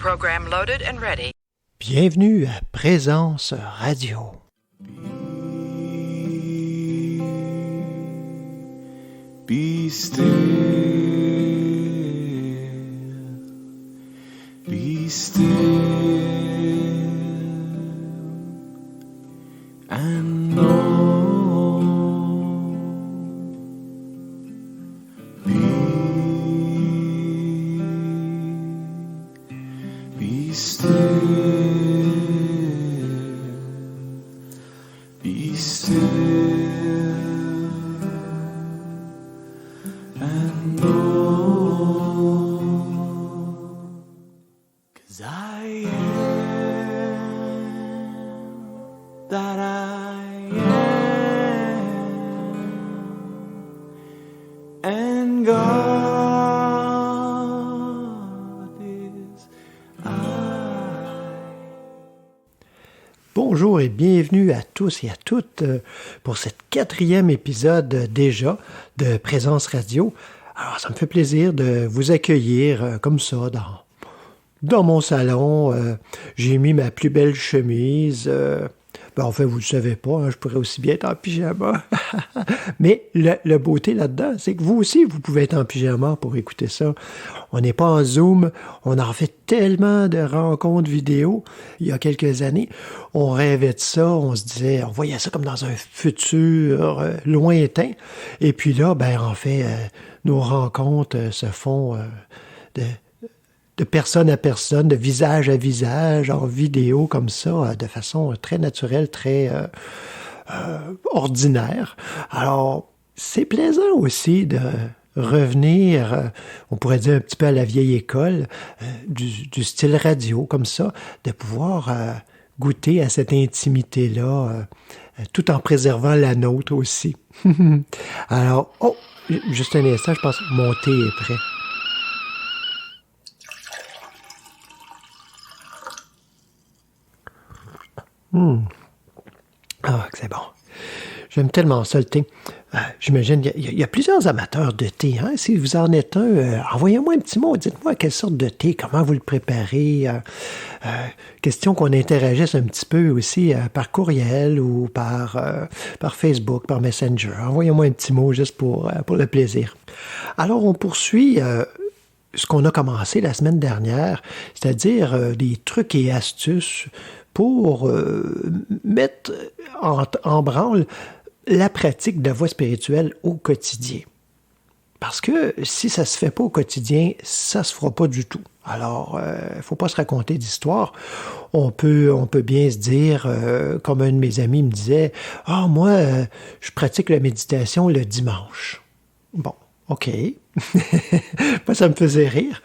Program loaded and ready. Bienvenue à Présence Radio. Be still, be still, and know, be still, be still. And know, 'cause I am that I am, and God is I. Bonjour et bienvenue à tous et à toutes pour cet 4e épisode déjà de Présence Radio. Alors, ça me fait plaisir de vous accueillir comme ça dans mon salon. J'ai mis ma plus belle chemise. En fait, vous ne le savez pas, hein, je pourrais aussi bien être en pyjama. Mais la beauté là-dedans, c'est que vous aussi, vous pouvez être en pyjama pour écouter ça. On n'est pas en Zoom. On a fait tellement de rencontres vidéo il y a quelques années. On rêvait de ça. On se disait, on voyait ça comme dans un futur lointain. Et puis là, en fait, nos rencontres se font de personne à personne, de visage à visage, en vidéo comme ça, de façon très naturelle, très ordinaire. Alors, c'est plaisant aussi de revenir, on pourrait dire un petit peu à la vieille école, du style radio comme ça, de pouvoir goûter à cette intimité-là, tout en préservant la nôtre aussi. Alors, juste un instant, je pense que mon thé est prêt. Ah, c'est bon. J'aime tellement ça, le thé. J'imagine qu'il y a plusieurs amateurs de thé. Hein? Si vous en êtes un, envoyez-moi un petit mot. Dites-moi quelle sorte de thé, comment vous le préparez. Question qu'on interagisse un petit peu aussi par courriel ou par Facebook, par Messenger. Envoyez-moi un petit mot juste pour le plaisir. Alors, on poursuit ce qu'on a commencé la semaine dernière, c'est-à-dire des trucs et astuces pour mettre en branle la pratique de la voie spirituelle au quotidien. Parce que si ça ne se fait pas au quotidien, ça ne se fera pas du tout. Alors, il ne faut pas se raconter d'histoire. On peut bien se dire, comme un de mes amis me disait, « Ah, moi, je pratique la méditation le dimanche. » Bon, OK. Moi, ça me faisait rire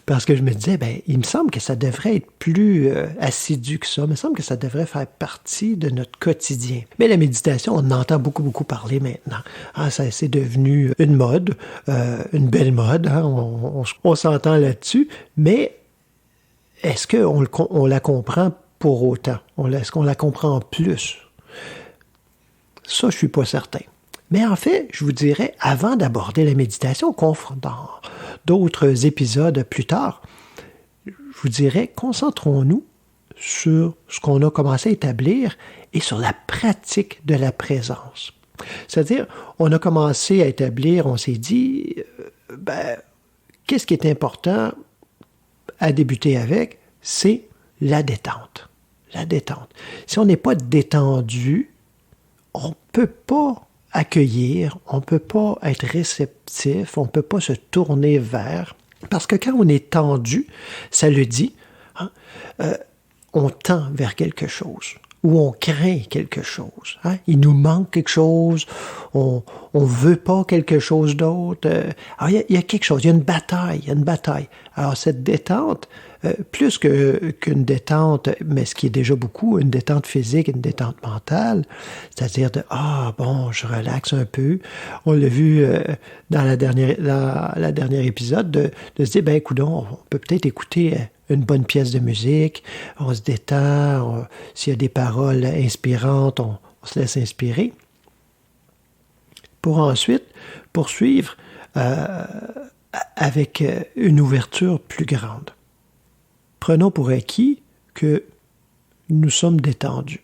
parce que je me disais, il me semble que ça devrait être plus assidu que ça. Il me semble que ça devrait faire partie de notre quotidien. Mais la méditation, on en entend beaucoup, beaucoup parler maintenant. Ça, c'est devenu une mode, une belle mode. Hein, on s'entend là-dessus. Mais est-ce qu'on la comprend pour autant? Est-ce qu'on la comprend plus? Ça, je suis pas certain. Mais en fait, je vous dirais, avant d'aborder la méditation, dans d'autres épisodes plus tard, je vous dirais, concentrons-nous sur ce qu'on a commencé à établir et sur la pratique de la présence. C'est-à-dire, on a commencé à établir, on s'est dit, qu'est-ce qui est important à débuter avec? C'est la détente. La détente. Si on n'est pas détendu, on ne peut pas accueillir, on ne peut pas être réceptif, on ne peut pas se tourner vers, parce que quand on est tendu, ça le dit, hein, on tend vers quelque chose, ou on craint quelque chose. Hein? Il nous manque quelque chose, on ne veut pas quelque chose d'autre. Alors, il y a quelque chose, il y a une bataille. Alors, cette détente, plus qu'une détente, mais ce qui est déjà beaucoup, une détente physique, une détente mentale, c'est-à-dire je relaxe un peu. On l'a vu dans la dernière épisode, de se dire, coudonc, on peut peut-être écouter une bonne pièce de musique, on se détend, s'il y a des paroles inspirantes, on se laisse inspirer, pour ensuite poursuivre avec une ouverture plus grande. prenons pour acquis que nous sommes détendus.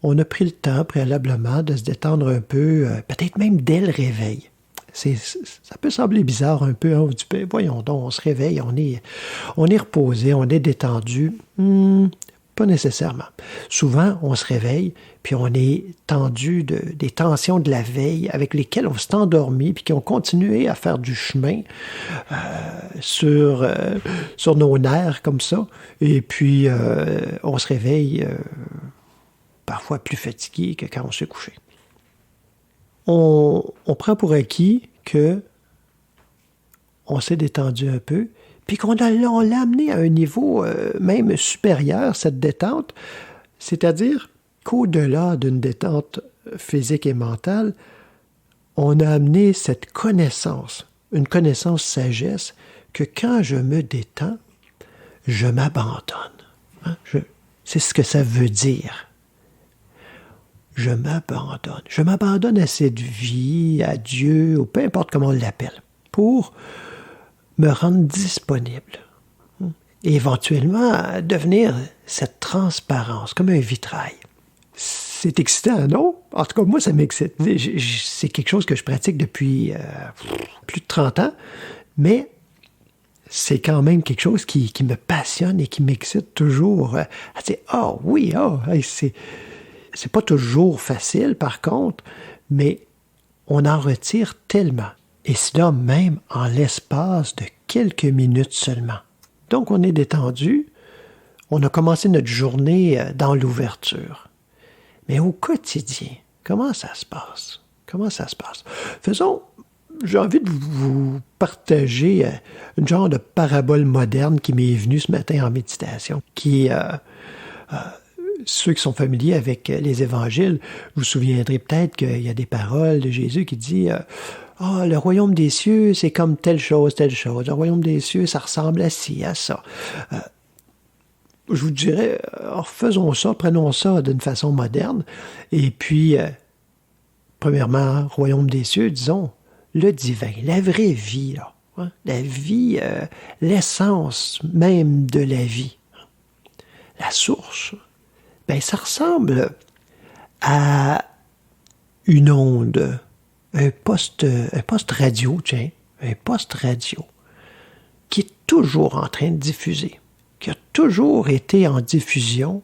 On a pris le temps préalablement de se détendre un peu, peut-être même dès le réveil. Ça peut sembler bizarre un peu, hein, vous dites, voyons donc, on se réveille, on est reposé, on est détendu. Pas nécessairement. Souvent, on se réveille, puis on est tendu des tensions de la veille avec lesquelles on s'est endormi, puis qui ont continué à faire du chemin sur nos nerfs comme ça. Et puis, on se réveille parfois plus fatigué que quand on s'est couché. On prend pour acquis que on s'est détendu un peu, puis on l'a amené à un niveau même supérieur, cette détente, c'est-à-dire qu'au-delà d'une détente physique et mentale, on a amené cette connaissance, une connaissance sagesse, que quand je me détends, je m'abandonne. Hein? C'est ce que ça veut dire. Je m'abandonne. Je m'abandonne à cette vie, à Dieu, ou peu importe comment on l'appelle, pour me rendre disponible. Et éventuellement, devenir cette transparence, comme un vitrail. C'est excitant, non? En tout cas, moi, ça m'excite. C'est quelque chose que je pratique depuis plus de 30 ans, mais c'est quand même quelque chose qui me passionne et qui m'excite toujours. À dire, oh oui, c'est pas toujours facile, par contre, mais on en retire tellement. Et cela même en l'espace de quelques minutes seulement. Donc, on est détendu. On a commencé notre journée dans l'ouverture. Mais au quotidien, comment ça se passe? Comment ça se passe? J'ai envie de vous partager une genre de parabole moderne qui m'est venue ce matin en méditation, qui ceux qui sont familiers avec les évangiles, vous vous souviendrez peut-être qu'il y a des paroles de Jésus qui dit le royaume des cieux, c'est comme telle chose, telle chose. Le royaume des cieux, ça ressemble à ci, à ça. Je vous dirais, faisons ça, prenons ça d'une façon moderne. Et puis, premièrement, royaume des cieux, disons, le divin, la vraie vie, là, hein, la vie, l'essence même de la vie, la source. Ben, ça ressemble à une onde, un poste radio, un poste radio, qui est toujours en train de diffuser, qui a toujours été en diffusion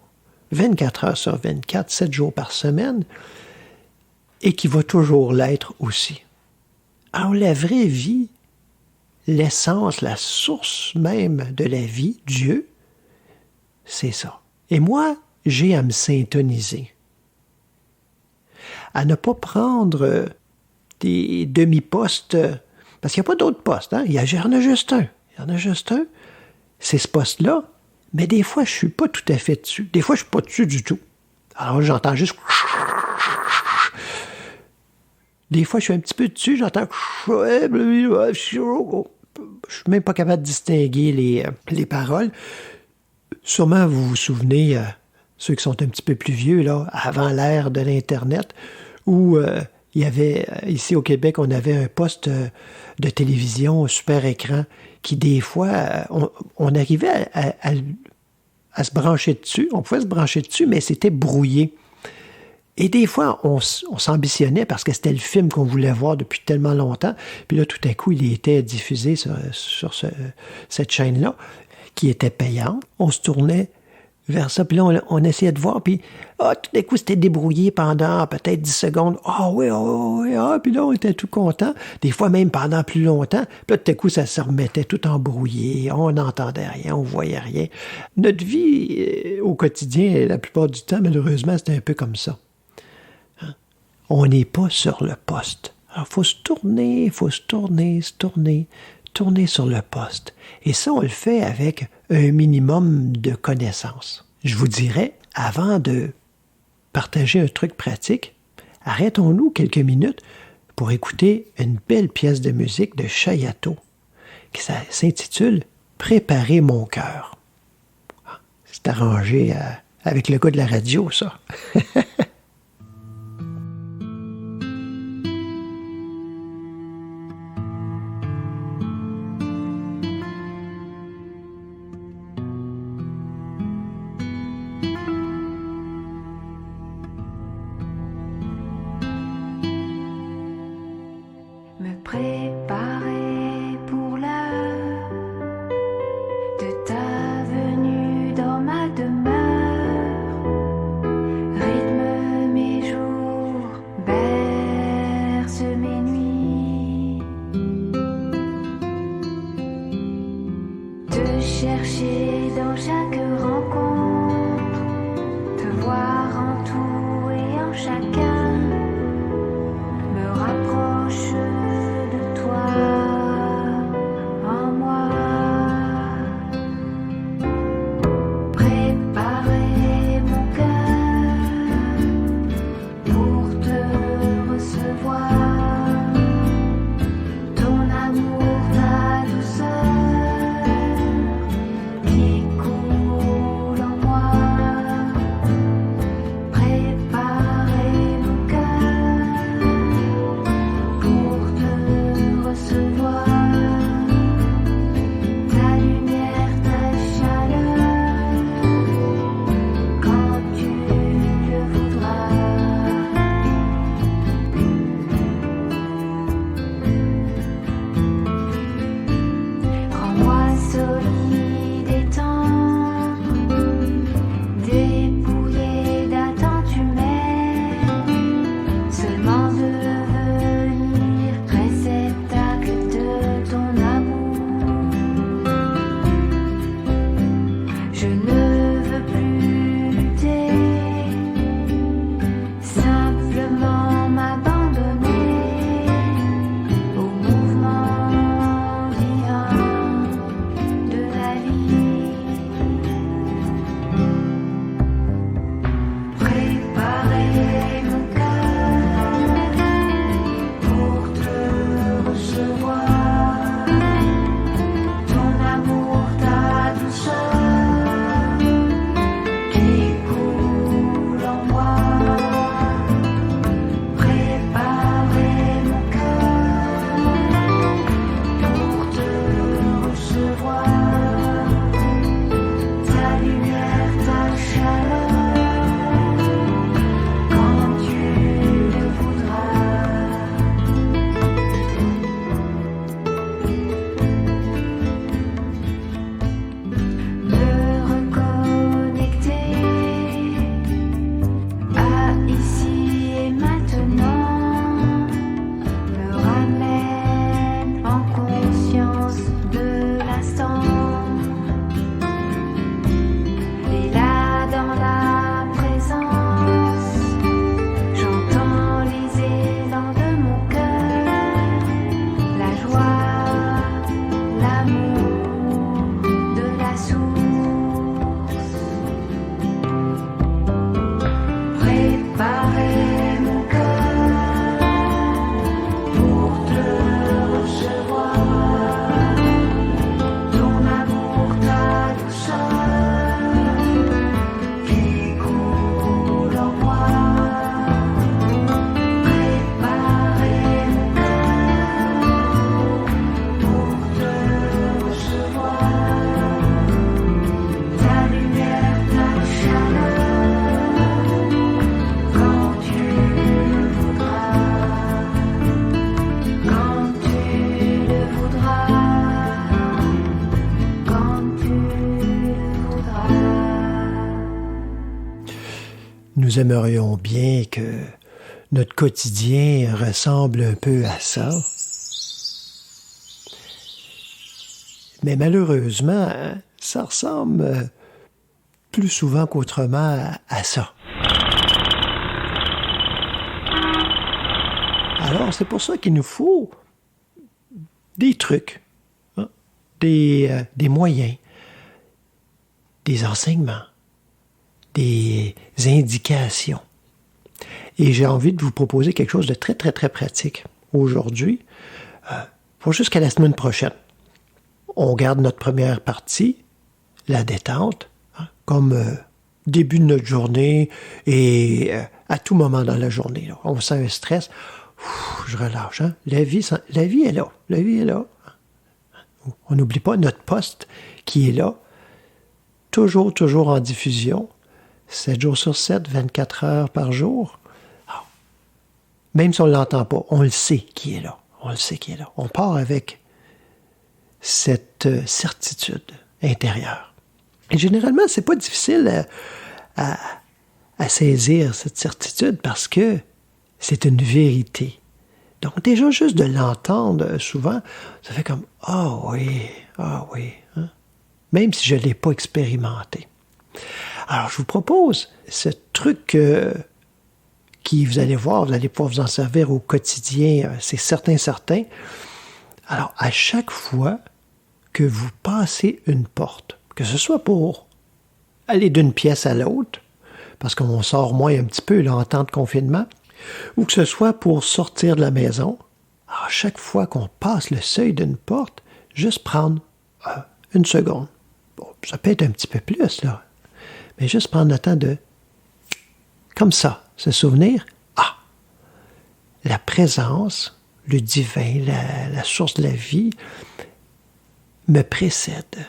24 heures sur 24, 7 jours par semaine, et qui va toujours l'être aussi. Alors, la vraie vie, l'essence, la source même de la vie, Dieu, c'est ça. Et moi, j'ai à me syntoniser, à ne pas prendre des demi-postes, parce qu'il n'y a pas d'autres postes, hein? Il y en a juste un. Il y en a juste un. C'est ce poste-là, mais des fois, je ne suis pas tout à fait dessus. Des fois, je ne suis pas dessus du tout. Alors, j'entends juste... Des fois, je suis un petit peu dessus, j'entends... Je suis même pas capable de distinguer les paroles. Sûrement, vous vous souvenez, ceux qui sont un petit peu plus vieux, là, avant l'ère de l'Internet, où il y avait, ici au Québec, on avait un poste de télévision, un super écran, qui des fois, on arrivait à se brancher dessus. On pouvait se brancher dessus, mais c'était brouillé. Et des fois, on s'ambitionnait parce que c'était le film qu'on voulait voir depuis tellement longtemps. Puis là, tout à coup, il était diffusé sur cette chaîne-là, qui était payante. On se tournait vers ça, puis là, on essayait de voir, puis tout à coup, c'était débrouillé pendant peut-être 10 secondes. Oui, puis là, on était tout content. Des fois, même pendant plus longtemps. Puis là, tout à coup, ça se remettait tout embrouillé. On n'entendait rien, on voyait rien. Notre vie, au quotidien, la plupart du temps, malheureusement, c'était un peu comme ça. Hein? On n'est pas sur le poste. Alors, il faut se tourner sur le poste. Et ça, on le fait avec un minimum de connaissances. Je vous dirais, avant de partager un truc pratique, arrêtons-nous quelques minutes pour écouter une belle pièce de musique de Chayato qui s'intitule « Préparer mon cœur ». C'est arrangé avec le gars de la radio, ça. « chercher dans chaque rencontre, te voir en tout et en chacun, me rapproche de toi, en moi. Préparer mon cœur pour te recevoir, ton amour, ta douceur qui coule en moi. Préparer mon cœur pour te recevoir, ta lumière, ta chaleur, quand tu le voudras. Rends-moi solide et tendre, dépouillé d'attentes humaines, seulement devenir réceptacle de ton amour. Je ne veux plus lutter, simplement m'abandonner au mouvement divin de la vie. Préparer mon cœur pour te recevoir, ton amour, ta douceur qui coule en moi. Préparer mon cœur pour te recevoir, ta lumière, ta chaleur, quand tu le voudras. Me reconnecter à ici et maintenant me ramène en conscience de l'instant. Et là dans la présence, j'entends les élans de mon cœur, la joie, l'amour de la source. Préparer mon cœur pour te recevoir, ton amour, ta douceur qui coule en moi. Préparer mon cœur pour te recevoir, ta lumière, ta chaleur, quand tu le voudras, quand tu le voudras, quand tu le voudras. Nous aimerions bien que notre quotidien ressemble un peu à ça. Mais malheureusement, ça ressemble plus souvent qu'autrement à ça. Alors, c'est pour ça qu'il nous faut des trucs, hein, des moyens, des enseignements, des indications. Et j'ai envie de vous proposer quelque chose de très, très, très pratique aujourd'hui, pour jusqu'à la semaine prochaine. On garde notre première partie, la détente, hein, comme début de notre journée et à tout moment dans la journée. Là. On sent un stress, je relâche. Hein. La vie est là. La vie est là. On n'oublie pas notre poste qui est là, toujours en diffusion, 7 jours sur 7, 24 heures par jour. Alors, même si on ne l'entend pas, on le sait qui est là. On le sait qui est là. On part avec cette certitude intérieure. Et généralement, c'est pas difficile à saisir cette certitude parce que c'est une vérité. Donc déjà, juste de l'entendre souvent, ça fait comme « Ah oui, ah oui. Hein? » même si je ne l'ai pas expérimenté. Alors, je vous propose ce truc qui, vous allez voir, vous allez pouvoir vous en servir au quotidien, c'est certain. Alors, à chaque fois que vous passez une porte, que ce soit pour aller d'une pièce à l'autre, parce qu'on sort moins un petit peu là, en temps de confinement, ou que ce soit pour sortir de la maison, à chaque fois qu'on passe le seuil d'une porte, juste prendre une seconde. Bon, ça peut être un petit peu plus, là, mais juste prendre le temps de, comme ça, se souvenir, la présence, le divin, la source de la vie, me précède.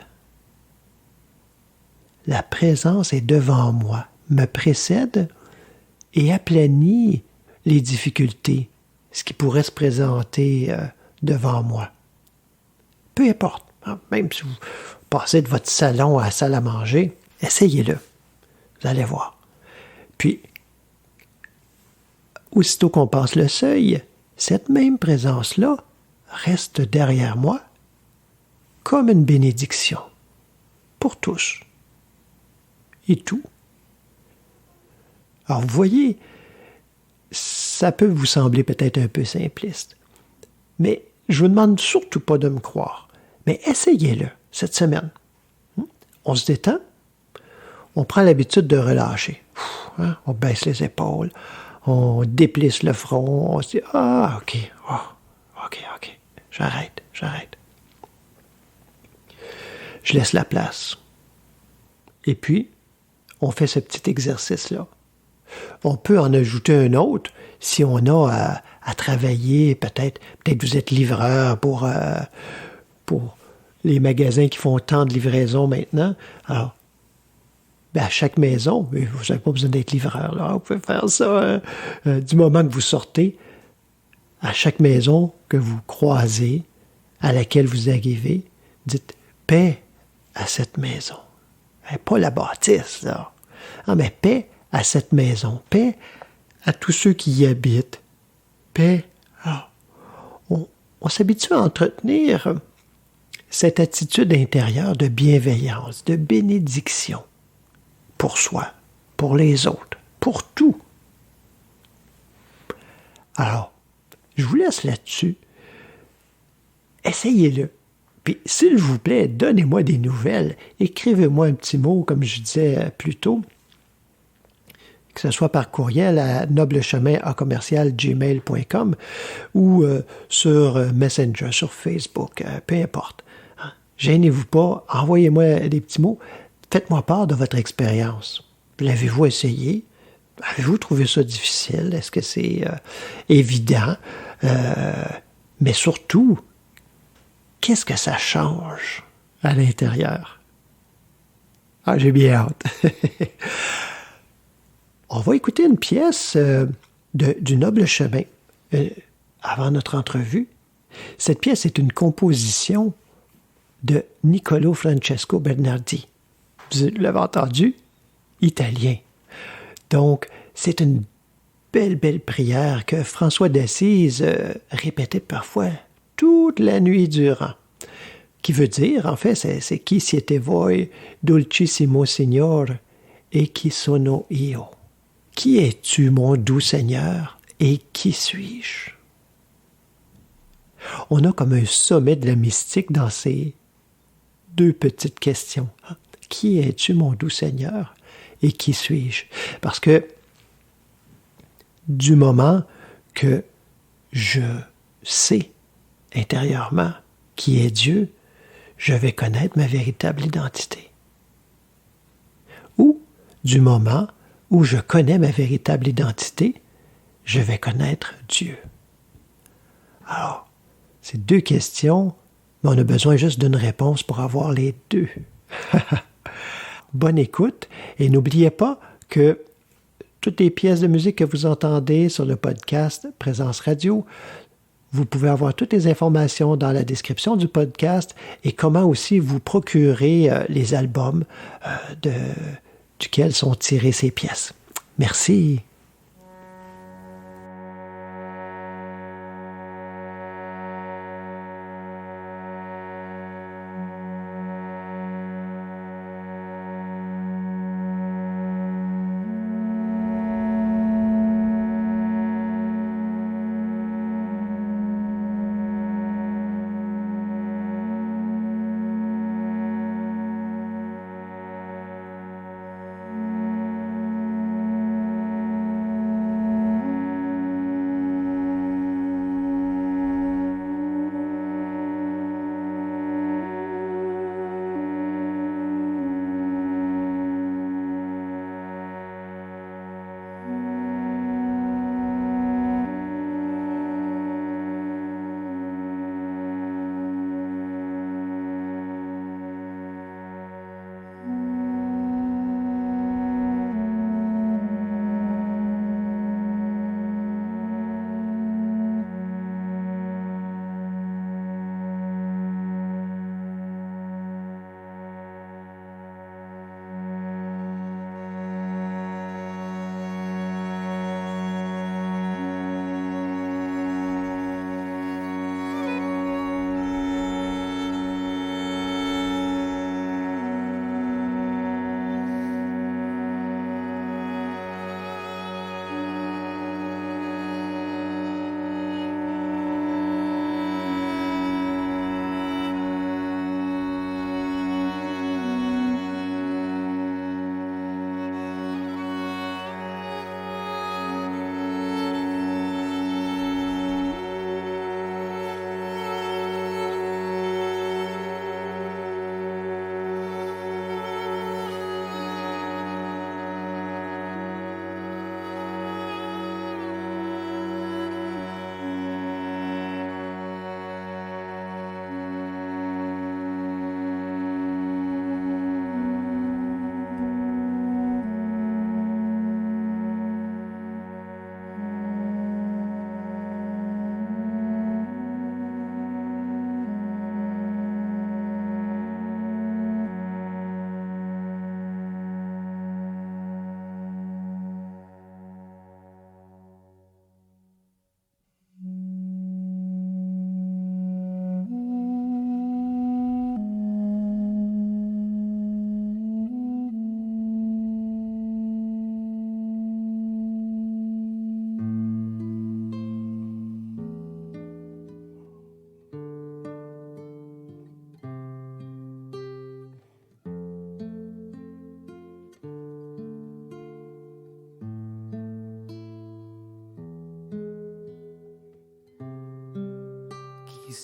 La présence est devant moi, me précède et aplanit les difficultés, ce qui pourrait se présenter devant moi. Peu importe, même si vous passez de votre salon à la salle à manger, essayez-le, vous allez voir. Puis, aussitôt qu'on passe le seuil, cette même présence-là reste derrière moi comme une bénédiction pour tous et tout. Alors, vous voyez, ça peut vous sembler peut-être un peu simpliste, mais je vous demande surtout pas de me croire, mais essayez-le cette semaine. On se détend, on prend l'habitude de relâcher. On baisse les épaules, on déplisse le front, on se dit « Ah, OK, j'arrête. » Je laisse la place. Et puis, on fait ce petit exercice-là. On peut en ajouter un autre si on a à travailler, peut-être vous êtes livreur pour les magasins qui font tant de livraisons maintenant. Alors, à chaque maison, vous n'avez pas besoin d'être livreur, là. Vous pouvez faire ça du moment que vous sortez. À chaque maison que vous croisez, à laquelle vous arrivez, dites « paix à cette maison ». Pas la bâtisse, là. Ah, mais paix à cette maison, paix à tous ceux qui y habitent, paix. Alors, on s'habitue à entretenir cette attitude intérieure de bienveillance, de bénédiction pour soi, pour les autres, pour tout. Alors, je vous laisse là-dessus. Essayez-le. Puis, s'il vous plaît, donnez-moi des nouvelles. Écrivez-moi un petit mot, comme je disais plus tôt, que ce soit par courriel à noblechemin@gmail.com ou sur Messenger, sur Facebook, peu importe. Gênez-vous pas, envoyez-moi des petits mots. Faites-moi part de votre expérience. L'avez-vous essayé? Avez-vous trouvé ça difficile? Est-ce que c'est évident? Mais surtout, qu'est-ce que ça change à l'intérieur? Ah, j'ai bien hâte. On va écouter une pièce du Noble Chemin avant notre entrevue. Cette pièce est une composition de Niccolo Francesco Bernardi. Vous l'avez entendu? Italien. Donc, c'est une belle prière que François d'Assise répétait parfois toute la nuit durant. Qui veut dire, en fait, c'est « Qui siete voi, dolcissimo Signor, et qui sono io ». Qui es-tu, mon doux Seigneur, et qui suis-je? On a comme un sommet de la mystique dans ces deux petites questions. Qui es-tu, mon doux Seigneur, et qui suis-je? Parce que du moment que je sais intérieurement qui est Dieu, je vais connaître ma véritable identité. Ou du moment où je connais ma véritable identité, je vais connaître Dieu. Alors, ces deux questions, mais on a besoin juste d'une réponse pour avoir les deux. Bonne écoute et n'oubliez pas que toutes les pièces de musique que vous entendez sur le podcast Présence Radio, vous pouvez avoir toutes les informations dans la description du podcast et comment aussi vous procurer les albums duquel sont tirées ces pièces. Merci.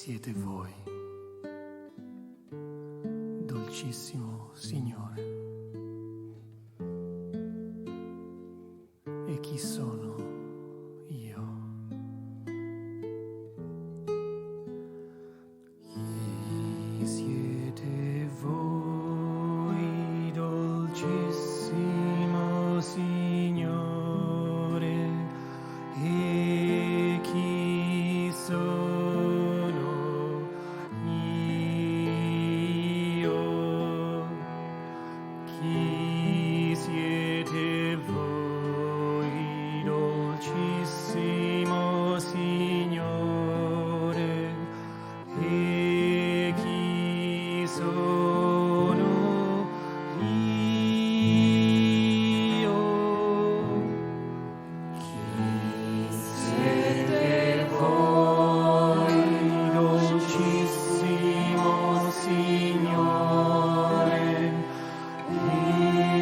siete voi, dolcissimo Signore. E chi sono io? Chi siete voi, dolcissimo Signore? E chi sono io? Chi siete voi, dolcissimo Signore? E chi sono io? Chi siete voi, dolcissimo Signore? E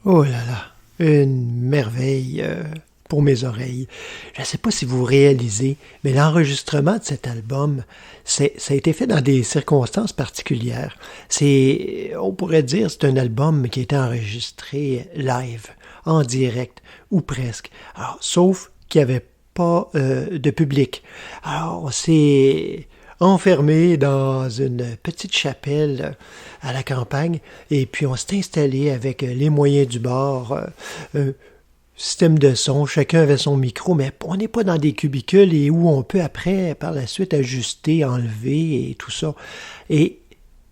Oh là là, une merveille pour mes oreilles. Je ne sais pas si vous réalisez, mais l'enregistrement de cet album, ça a été fait dans des circonstances particulières. On pourrait dire, c'est un album qui a été enregistré live, en direct, ou presque. Alors, sauf qu'il n'y avait pas de public. Alors, on s'est enfermé dans une petite chapelle à la campagne, et puis on s'est installé avec les moyens du bord, un système de son, chacun avait son micro, mais on n'est pas dans des cubicules et où on peut après, par la suite, ajuster, enlever et tout ça. Et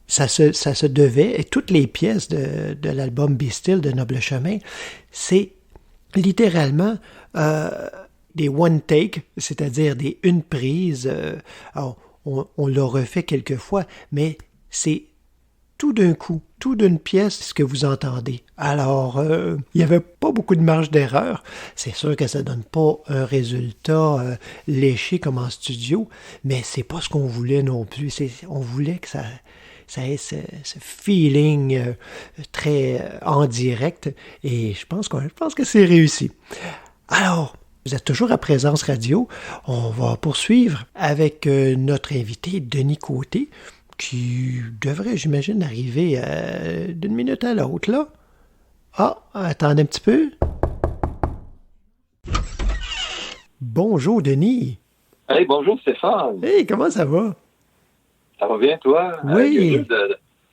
ça se devait, et toutes les pièces de l'album Be Still de Noble Chemin, c'est littéralement des one take, c'est-à-dire des une prise. Alors, on l'a refait quelques fois, mais c'est tout d'un coup, tout d'une pièce, ce que vous entendez. Alors, il n'y avait pas beaucoup de marge d'erreur. C'est sûr que ça donne pas un résultat léché comme en studio, mais c'est pas ce qu'on voulait non plus. On voulait que ça ait ce feeling très en direct, et je pense que c'est réussi. Alors, vous êtes toujours à Présence Radio. On va poursuivre avec notre invité, Denis Côté, qui devrait, j'imagine, arriver d'une minute à l'autre, là. Ah, attendez un petit peu. Bonjour, Denis. Hey, bonjour Stéphane. Hey, comment ça va? Ça va bien, toi? Oui.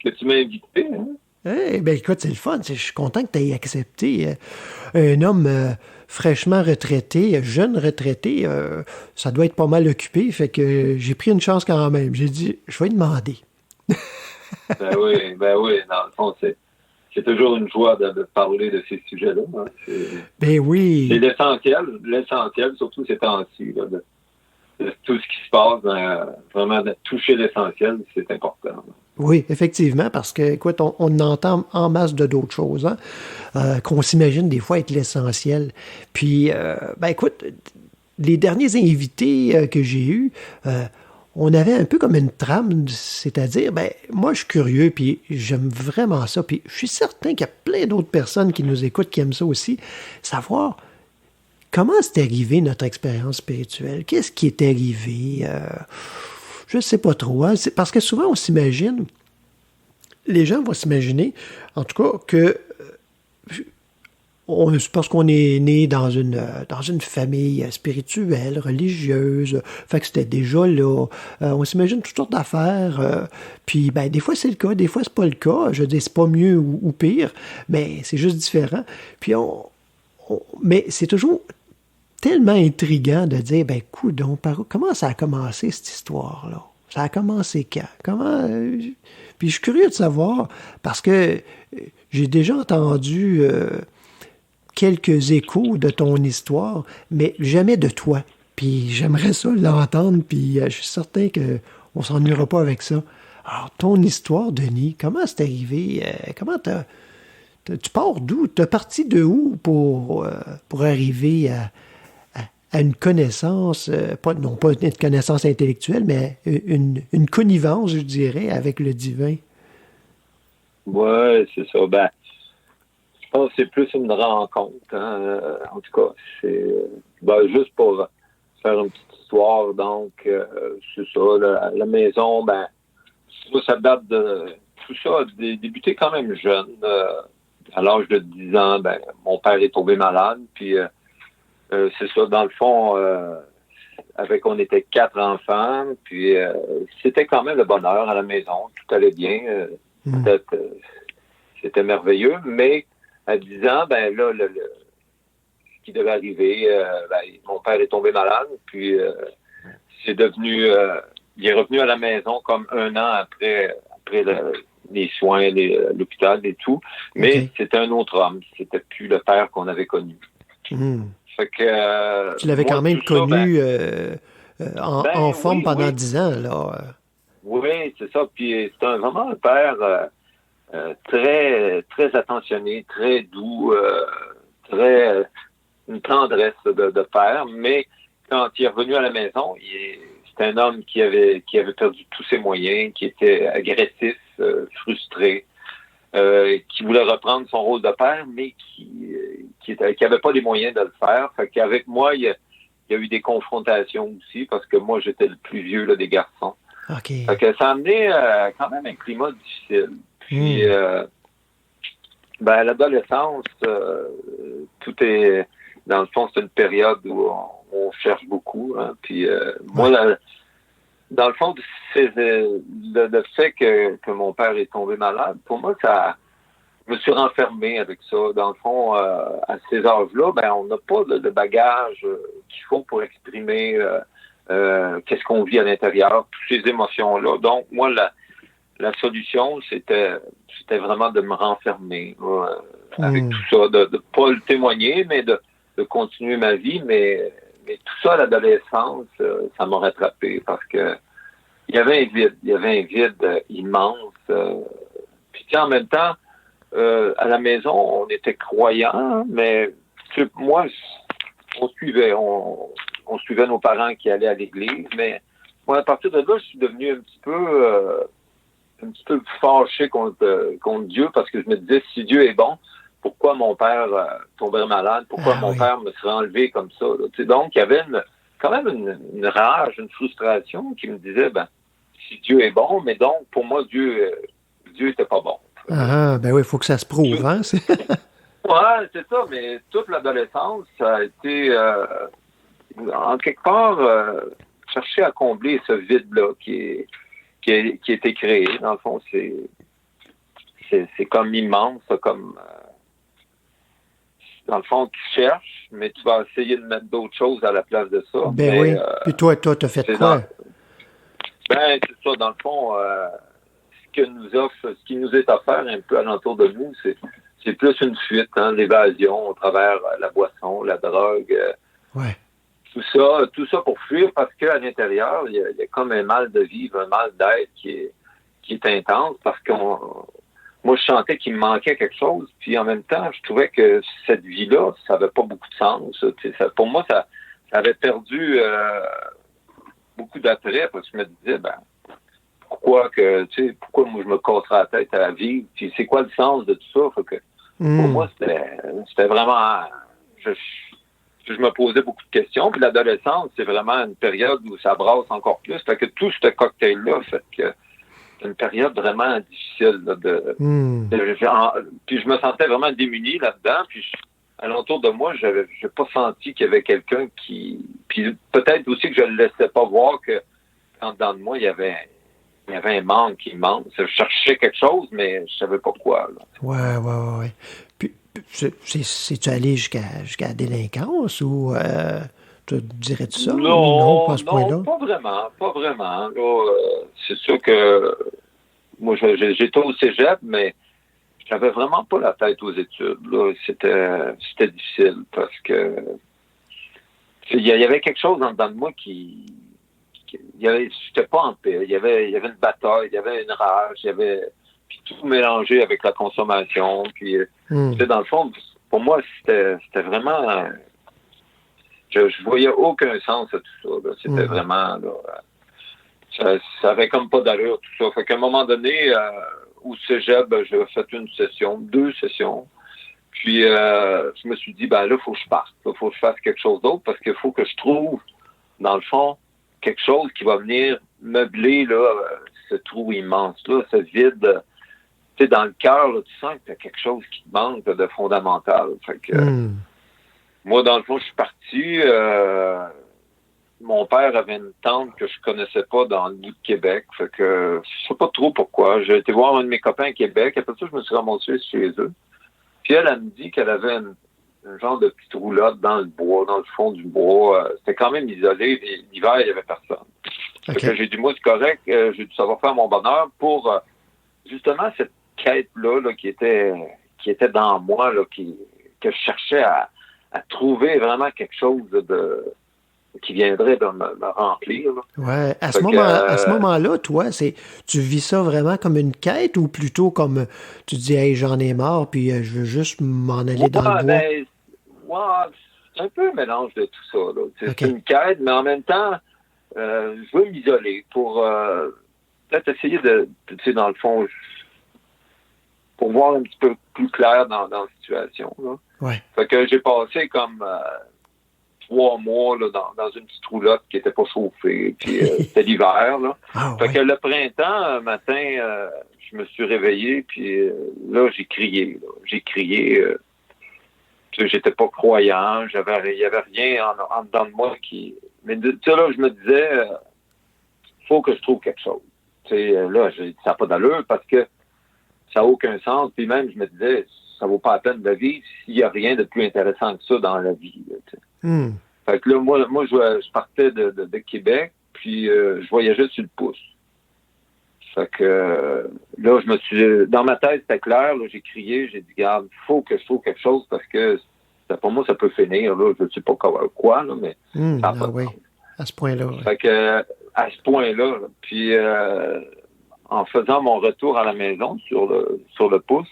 Que tu m'as invité. Hein? Eh ben écoute, c'est le fun. Je suis content que tu aies accepté. Un homme fraîchement retraité, jeune retraité, ça doit être pas mal occupé. Fait que j'ai pris une chance quand même. J'ai dit, je vais lui demander. Ben oui. Dans le fond, c'est toujours une joie de parler de ces sujets-là. Hein. Ben oui. C'est l'essentiel, surtout ces temps-ci. Là, de tout ce qui se passe, vraiment de toucher l'essentiel, c'est important. Oui, effectivement, parce que, écoute, on entend en masse de d'autres choses, hein, qu'on s'imagine des fois être l'essentiel. Puis, ben écoute, les derniers invités que j'ai eus, on avait un peu comme une trame, c'est-à-dire, ben moi je suis curieux, puis j'aime vraiment ça, puis je suis certain qu'il y a plein d'autres personnes qui nous écoutent qui aiment ça aussi, savoir comment c'est arrivé notre expérience spirituelle, qu'est-ce qui est arrivé, je ne sais pas trop, hein, parce que souvent on s'imagine, les gens vont s'imaginer, en tout cas, que c'est parce qu'on est né dans une famille spirituelle, religieuse, fait que c'était déjà là. On s'imagine toutes sortes d'affaires. Puis, ben, des fois c'est le cas, des fois c'est pas le cas. Je veux dire, c'est pas mieux ou pire, mais c'est juste différent. Puis, mais c'est toujours tellement intriguant de dire, ben, coudonc, comment ça a commencé cette histoire-là? Ça a commencé quand? Puis, je suis curieux de savoir, parce que j'ai déjà entendu quelques échos de ton histoire, mais jamais de toi. Puis j'aimerais ça l'entendre, puis je suis certain qu'on ne s'ennuiera pas avec ça. Alors, ton histoire, Denis, comment c'est arrivé? Comment tu pars d'où? Tu es parti de où pour arriver à une connaissance, non pas une connaissance intellectuelle, mais une connivence, je dirais, avec le divin? Ouais, c'est ça. Ben, je pense que c'est plus une rencontre. Hein? En tout cas, c'est juste pour faire une petite histoire. Donc, c'est ça. La maison, ben, ça date de tout ça a débuté quand même jeune. À l'âge de 10 ans, ben, mon père est tombé malade. Puis, c'est ça. Dans le fond, on était 4 enfants. Puis, c'était quand même le bonheur à la maison. Tout allait bien. C'était merveilleux. Mais à 10 ans, ben là, ce qui devait arriver, mon père est tombé malade, puis c'est devenu, il est revenu à la maison comme 1 an après les soins, l'hôpital et tout, mais C'était un autre homme, c'était plus le père qu'on avait connu. Fait que, tu l'avais quand même connu en forme pendant 10 ans, là. Oui, c'est ça, puis c'est vraiment un père très, très attentionné, très doux, une tendresse de père, mais quand il est revenu à la maison, c'était un homme qui avait perdu tous ses moyens, qui était agressif, frustré, qui voulait reprendre son rôle de père, mais qui avait pas les moyens de le faire. Fait qu'avec moi, il y a eu des confrontations aussi, parce que moi, j'étais le plus vieux là, des garçons. OK. Fait que ça a amené quand même un climat difficile. Puis, l'adolescence, tout est... Dans le fond, c'est une période où on cherche beaucoup. Hein. Puis, moi, dans le fond, c'est le fait que mon père est tombé malade, pour moi, ça... Je me suis renfermé avec ça. Dans le fond, à ces âges-là, on n'a pas de bagage qu'il faut pour exprimer qu'est-ce qu'on vit à l'intérieur, toutes ces émotions-là. Donc, moi, la solution, c'était vraiment de me renfermer avec tout ça, de pas le témoigner, mais de continuer ma vie. Mais tout ça, à l'adolescence, ça m'a rattrapé parce que il y avait un vide immense. Puis en même temps, à la maison, on était croyants, mais moi, on suivait nos parents qui allaient à l'église, mais moi, à partir de là, je suis devenu un petit peu fâché contre Dieu, parce que je me disais, si Dieu est bon, pourquoi mon père tomberait malade? Pourquoi mon père me serait enlevé comme ça? Là? Donc, il y avait quand même une rage, une frustration qui me disait, si Dieu est bon, mais donc, pour moi, Dieu était pas bon. Oui, il faut que ça se prouve, hein? Ouais, c'est ça, mais toute l'adolescence, ça a été, en quelque part, chercher à combler ce vide-là qui a été créé. Dans le fond, c'est comme immense, comme... dans le fond, tu cherches, mais tu vas essayer de mettre d'autres choses à la place de ça. Oui. Puis toi, t'as fait quoi? C'est ça, dans le fond, ce qui nous est offert un peu alentour de nous, c'est plus une fuite, hein, l'évasion au travers la boisson, la drogue. Tout ça pour fuir, parce qu'à l'intérieur, il y a comme un mal de vivre, un mal d'être qui est intense, parce que moi, je sentais qu'il me manquait quelque chose, puis en même temps, je trouvais que cette vie-là, ça n'avait pas beaucoup de sens. Pour moi, ça avait perdu beaucoup d'attrait, parce que je me disais, pourquoi moi je me casserais la tête à vivre, puis c'est quoi le sens de tout ça? Fait que, pour moi, c'était vraiment... Je me posais beaucoup de questions, puis l'adolescence, c'est vraiment une période où ça brasse encore plus. Fait que tout ce cocktail-là fait que c'est une période vraiment difficile. Puis je me sentais vraiment démuni là-dedans, puis alentour de moi, j'ai pas senti qu'il y avait quelqu'un qui... Puis peut-être aussi que je le laissais pas voir que en dedans de moi, il y avait un manque immense. Je cherchais quelque chose, mais je savais pas quoi. Ouais. Puis, c'est-tu allé jusqu'à la délinquance ou tu dirais-tu ça? Non, pas à ce point-là? Pas vraiment. Là, c'est sûr que moi, j'étais au cégep, mais j'avais vraiment pas la tête aux études. Là. C'était difficile parce que il y avait quelque chose en dedans de moi qui j'étais pas en paix. Il y avait une bataille, il y avait une rage, puis tout mélangé avec la consommation. Puis dans le fond, pour moi, c'était vraiment... je voyais aucun sens à tout ça. Là. C'était vraiment... Là, ça avait comme pas d'allure, tout ça. Fait qu'à un moment donné, au cégep, j'ai fait 2 sessions. Puis je me suis dit, là, il faut que je parte. Il faut que je fasse quelque chose d'autre, parce qu'il faut que je trouve, dans le fond, quelque chose qui va venir meubler là, ce trou immense-là, ce vide. Tu sais, dans le cœur, là, tu sens que tu as quelque chose qui te manque de fondamental. Fait que, moi, dans le fond, je suis parti. Mon père avait une tante que je connaissais pas dans le bout de Québec. Fait que je sais pas trop pourquoi. J'ai été voir un de mes copains à Québec. Après ça, je me suis ramassé chez eux. Puis elle me dit qu'elle avait un genre de petite roulotte dans le bois, dans le fond du bois. C'était quand même isolé. L'hiver, il n'y avait personne. Okay. Fait que j'ai dit, moi, c'est correct. J'ai dû savoir faire mon bonheur pour justement cette quête-là là, qui était dans moi, là, que je cherchais à trouver vraiment quelque chose qui viendrait de me remplir. Là. Ouais. À ce moment-là, toi, tu vis ça vraiment comme une quête ou plutôt comme tu dis, hey, j'en ai marre, puis je veux juste m'en aller dans le bois? C'est un peu un mélange de tout ça. Là. C'est une quête, mais en même temps, je veux m'isoler pour peut-être essayer de, tu sais, dans le fond, pour voir un petit peu plus clair dans la situation. Là. Ouais. Fait que j'ai passé comme 3 mois là, dans une petite roulotte qui était pas chauffée, puis c'était l'hiver. Là. Ah, Fait ouais. que le printemps, un matin, je me suis réveillé, puis là, j'ai crié. Là. J'ai crié. Tu sais, j'étais pas croyant, il y avait rien en dedans de moi qui... Mais tu sais, là, je me disais, faut que je trouve quelque chose. Tu sais, là, ça n'a pas d'allure parce que ça n'a aucun sens. Puis même, je me disais, ça vaut pas la peine de vivre s'il n'y a rien de plus intéressant que ça dans la vie. Là, tu sais. Fait que là, moi je partais de Québec, puis je voyageais sur le pouce. Fait que là, je me suis... Dans ma tête, c'était clair, là, j'ai crié, j'ai dit, garde, faut que je trouve quelque chose parce que pour moi, ça peut finir, là, je ne sais pas quoi, là, mais ça n'a pas de oui. sens. À ce point-là. Ouais. Fait que à ce point-là, là, puis en faisant mon retour à la maison sur le pouce,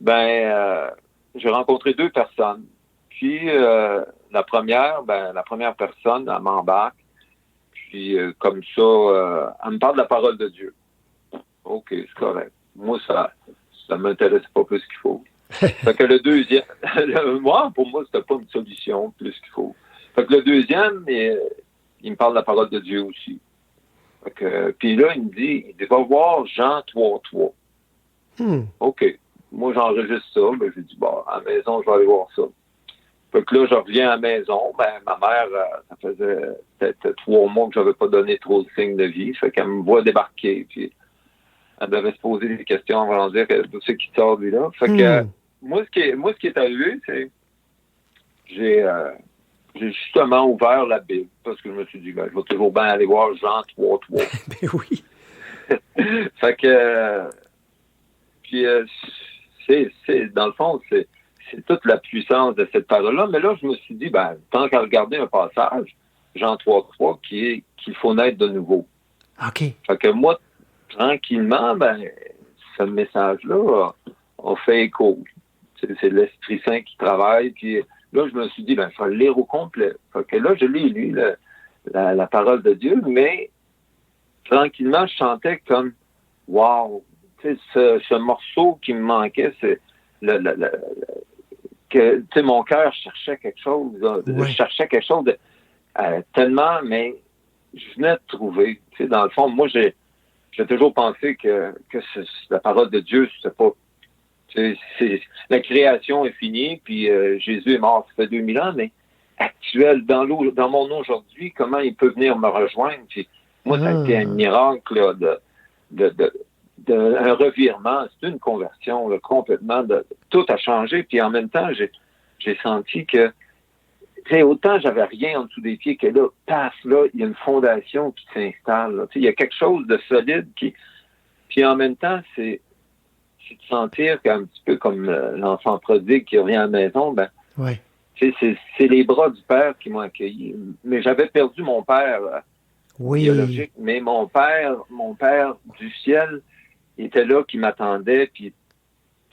j'ai rencontré 2 personnes. Puis la première personne, elle m'embarque. Puis comme ça, elle me parle de la parole de Dieu. OK, c'est correct. Moi, ça m'intéresse pas plus qu'il faut. Fait que le deuxième, pour moi, c'était pas une solution plus qu'il faut. Fait que le deuxième, il me parle de la parole de Dieu aussi. Fait que, puis là, il me dit, va voir Jean 3:3. OK. Moi, j'enregistre ça. Ben, j'ai dit, à la maison, je vais aller voir ça. Fait que là, je reviens à la maison. Ma mère, ça faisait peut-être 3 mois que j'avais pas donné trop de signes de vie. Fait qu'elle me voit débarquer. Puis elle devait se poser des questions avant de dire tout ce qui sort lui là. Fait que moi, ce qui est arrivé, c'est j'ai justement ouvert la Bible parce que je me suis dit, je vais toujours bien aller voir Jean 3:3. Ben oui. Fait que puis c'est dans le fond, c'est toute la puissance de cette parole-là. Mais là, je me suis dit, tant qu'à regarder un passage, Jean 3:3, qu'il faut naître de nouveau. OK. Fait que moi, tranquillement, ce message-là a fait écho. C'est l'Esprit Saint qui travaille. Puis là, je me suis dit, il faut le lire au complet. Fait que là, je l'ai lu, la parole de Dieu, mais tranquillement, je chantais comme, wow! Tu sais, ce morceau qui me manquait, c'est que mon cœur cherchait quelque chose. Je cherchais quelque chose de tellement, mais je venais de trouver. Tu sais, dans le fond, moi, j'ai toujours pensé que la parole de Dieu, c'est pas... la création est finie, puis Jésus est mort, ça fait 2000 ans, mais actuel, dans mon aujourd'hui, comment il peut venir me rejoindre? Puis, moi, ça a été un miracle là, un revirement, c'est une conversion là, complètement, tout a changé, puis en même temps, j'ai senti que autant j'avais rien en dessous des pieds que là, paf, là, il y a une fondation qui s'installe. Il y a quelque chose de solide qui... Puis en même temps, c'est de sentir qu'un petit peu comme l'enfant prodigue qui revient à la maison, c'est les bras du père qui m'ont accueilli. Mais j'avais perdu mon père biologique, mais mon père du ciel était là qui m'attendait, puis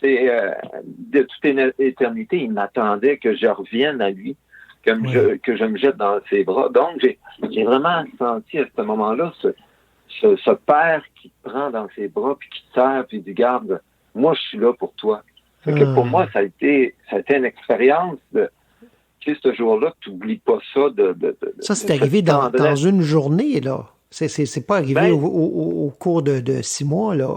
de toute éternité, il m'attendait que je revienne à lui, que je me jette dans ses bras. Donc, j'ai vraiment senti à ce moment-là ce père qui te prend dans ses bras, puis qui te serre, puis dit, garde, moi, je suis là pour toi. Fait que pour moi, ça a été une expérience de, tu sais, ce jour-là, tu n'oublies pas ça. Ça, c'est arrivé dans une journée, là. C'est pas arrivé au cours de 6 mois, là.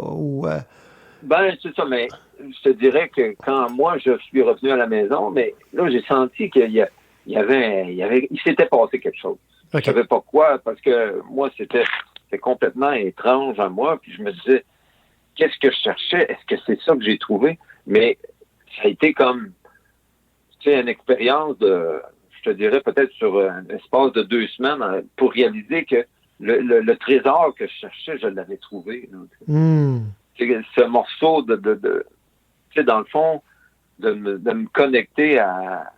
C'est ça, mais je te dirais que quand moi, je suis revenu à la maison, mais là, j'ai senti qu'il il s'était passé quelque chose. Okay. Je savais pas quoi, parce que moi, c'était complètement étrange à moi, puis je me disais, qu'est-ce que je cherchais? Est-ce que c'est ça que j'ai trouvé? Mais ça a été comme, tu sais, une expérience je te dirais peut-être sur un espace de 2 semaines pour réaliser que le trésor que je cherchais, je l'avais trouvé. Ce morceau tu sais, dans le fond, de me connecter à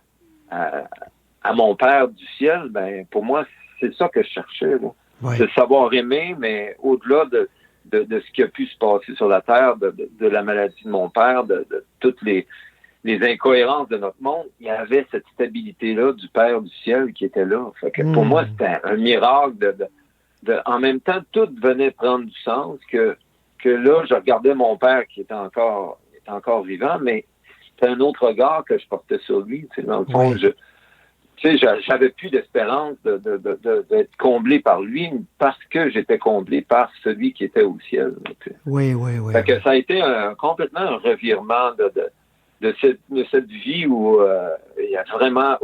mon Père du ciel, pour moi, c'est ça que je cherchais. Là. De savoir aimer, mais au-delà de ce qui a pu se passer sur la terre, de la maladie de mon père, de toutes les incohérences de notre monde, il y avait cette stabilité-là du Père du ciel qui était là. Fait que pour moi, c'était un miracle en même temps, tout venait prendre du sens que là, je regardais mon père qui était encore est encore vivant, mais c'est un autre regard que je portais sur lui. Tu sais, dans le fond, Oui. j'avais plus d'espérance d'être comblé par lui parce que j'étais comblé par celui qui était au ciel. Tu sais. Oui, oui, oui. Fait que ça a été complètement un revirement de cette vie où il n'y a vraiment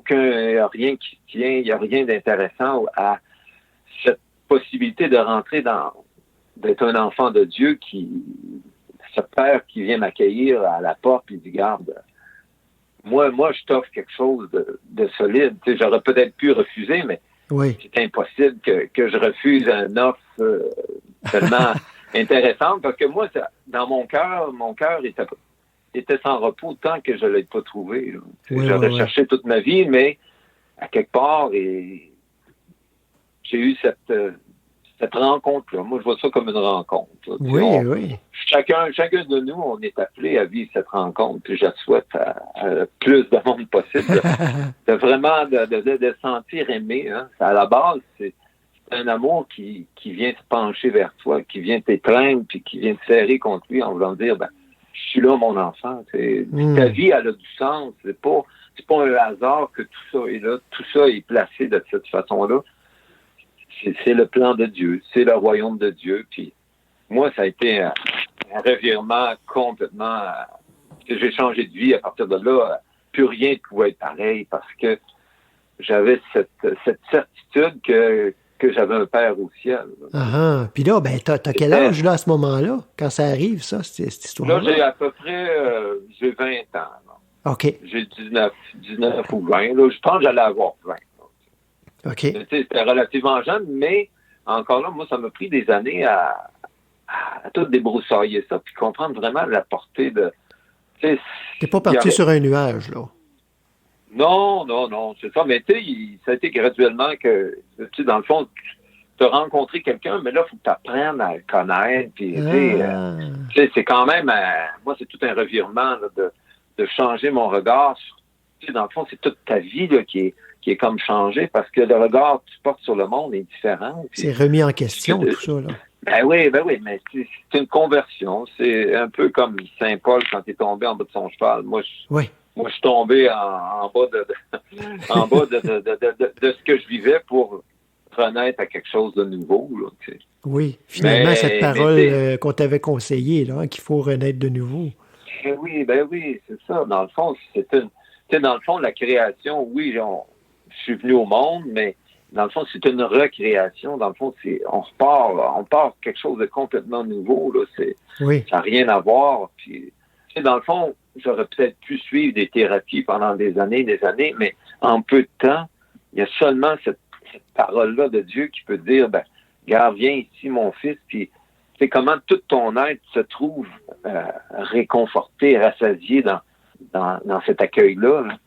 y a rien qui tient, il n'y a rien d'intéressant à cette possibilité de rentrer d'être un enfant de Dieu ce père qui vient m'accueillir à la porte et dit, garde, moi, je t'offre quelque chose de solide. Tu sais, j'aurais peut-être pu refuser, mais Oui. c'est impossible que je refuse une offre tellement intéressante parce que moi, dans mon cœur était sans repos tant que je ne l'ai pas trouvé. Oui, J'aurais oui, cherché toute ma vie, mais à quelque part, j'ai eu cette rencontre-là. Moi, je vois ça comme une rencontre. Là. Tu sais, Oui, oui. chacun de nous, on est appelé à vivre cette rencontre. Puis je souhaite à plus de monde possible de vraiment de sentir aimé. Hein. À la base, c'est un amour qui vient se pencher vers toi, qui vient t'étreindre, puis qui vient te serrer contre lui en voulant dire, je suis là, mon enfant. Ta vie, elle a du sens. C'est pas un hasard que tout ça est là. Tout ça est placé de cette façon-là. C'est le plan de Dieu. C'est le royaume de Dieu. Puis moi, ça a été un revirement complètement. J'ai changé de vie à partir de là. Plus rien ne pouvait être pareil parce que j'avais cette certitude que j'avais un père au ciel. Ah, puis là, ben, t'as quel âge, là, à ce moment-là, quand ça arrive, ça, cette histoire-là? Là, j'ai à peu près, j'ai 20 ans. Là. OK. J'ai 19 ou 20. Là. Je pense que j'allais avoir 20. OK. C'était relativement jeune, mais encore là, moi, ça m'a pris des années à tout débroussailler ça, puis comprendre vraiment la portée de... T'es pas parti sur un nuage, là. Non, c'est ça. Mais tu sais, ça a été graduellement que, tu sais, dans le fond, tu as rencontré quelqu'un, mais là, il faut que tu apprennes à le connaître. Puis, tu sais, c'est quand même, moi, c'est tout un revirement là, de changer mon regard. Tu sais, dans le fond, c'est toute ta vie là, qui est comme changée parce que le regard que tu portes sur le monde est différent. Puis, c'est remis en question, tout ça, là. Ben oui, mais c'est une conversion. C'est un peu comme Saint Paul quand il est tombé en bas de son cheval. Moi, je suis tombé en bas de ce que je vivais pour renaître à quelque chose de nouveau. Là, tu sais. Oui, finalement, cette parole qu'on t'avait conseillée, là, qu'il faut renaître de nouveau. Ben oui, c'est ça. Dans le fond, tu sais, dans le fond, la création, oui, je suis venu au monde, mais dans le fond, c'est une recréation. Dans le fond, on part quelque chose de complètement nouveau. Là. Ça n'a rien à voir. Puis, tu sais, dans le fond, j'aurais peut-être pu suivre des thérapies pendant des années, mais en peu de temps, il y a seulement cette parole-là de Dieu qui peut dire, regarde, viens ici, mon fils, puis c'est comment tout ton être se trouve réconforté, rassasié dans cet accueil-là. Là.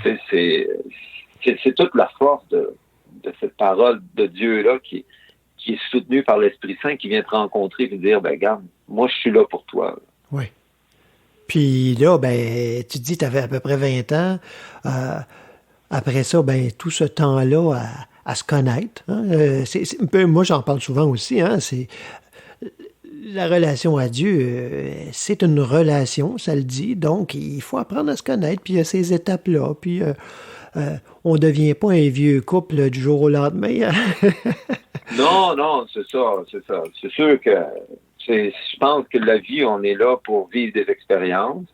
C'est toute la force de cette parole de Dieu-là qui est soutenue par l'Esprit Saint qui vient te rencontrer et te dire, regarde, moi, je suis là pour toi. Oui. Puis là, tu dis, tu avais à peu près 20 ans. Après ça, tout ce temps-là à se connaître. Hein, c'est un peu, moi, j'en parle souvent aussi. Hein, c'est la relation à Dieu, c'est une relation, ça le dit. Donc, il faut apprendre à se connaître. Puis il y a ces étapes-là. Puis on ne devient pas un vieux couple du jour au lendemain. Hein? Non, c'est ça. C'est sûr que je pense que la vie, on est là pour vivre des expériences.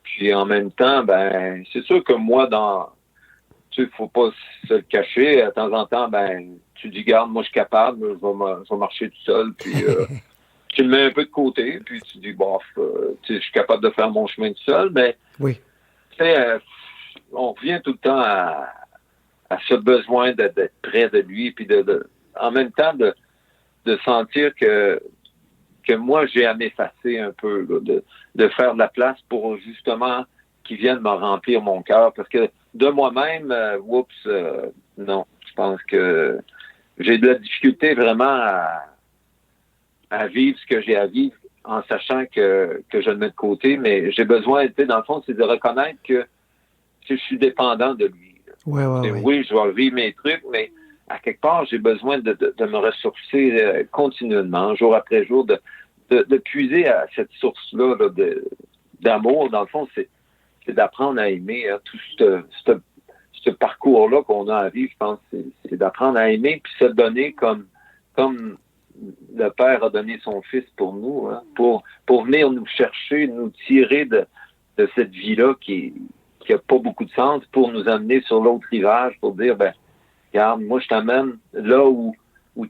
Puis en même temps, c'est sûr que moi, tu sais, faut pas se le cacher. De temps en temps, tu dis, garde, moi, je suis capable, je vais marcher tout seul. Puis tu le mets un peu de côté. Puis tu dis, bof, je suis capable de faire mon chemin tout seul. Mais oui. Tu sais, on revient tout le temps à ce besoin d'être près de lui. Puis en même temps, de sentir que moi, j'ai à m'effacer un peu, là, de faire de la place pour justement qu'il vienne me remplir mon cœur. Parce que de moi-même, non. Je pense que j'ai de la difficulté vraiment à vivre ce que j'ai à vivre en sachant que je le mets de côté. Mais j'ai besoin, tu sais, dans le fond, c'est de reconnaître que je suis dépendant de lui. Oui, je vais vivre mes trucs, mais à quelque part, j'ai besoin de me ressourcer continuellement, jour après jour, de puiser à cette source-là là, d'amour, dans le fond, c'est d'apprendre à aimer. Hein, tout ce parcours-là qu'on a à vivre, je pense, c'est d'apprendre à aimer puis se donner comme le Père a donné son Fils pour nous, hein, pour venir nous chercher, nous tirer de cette vie-là qui a pas beaucoup de sens, pour nous amener sur l'autre rivage, pour dire, ben, regarde, moi, je t'amène là où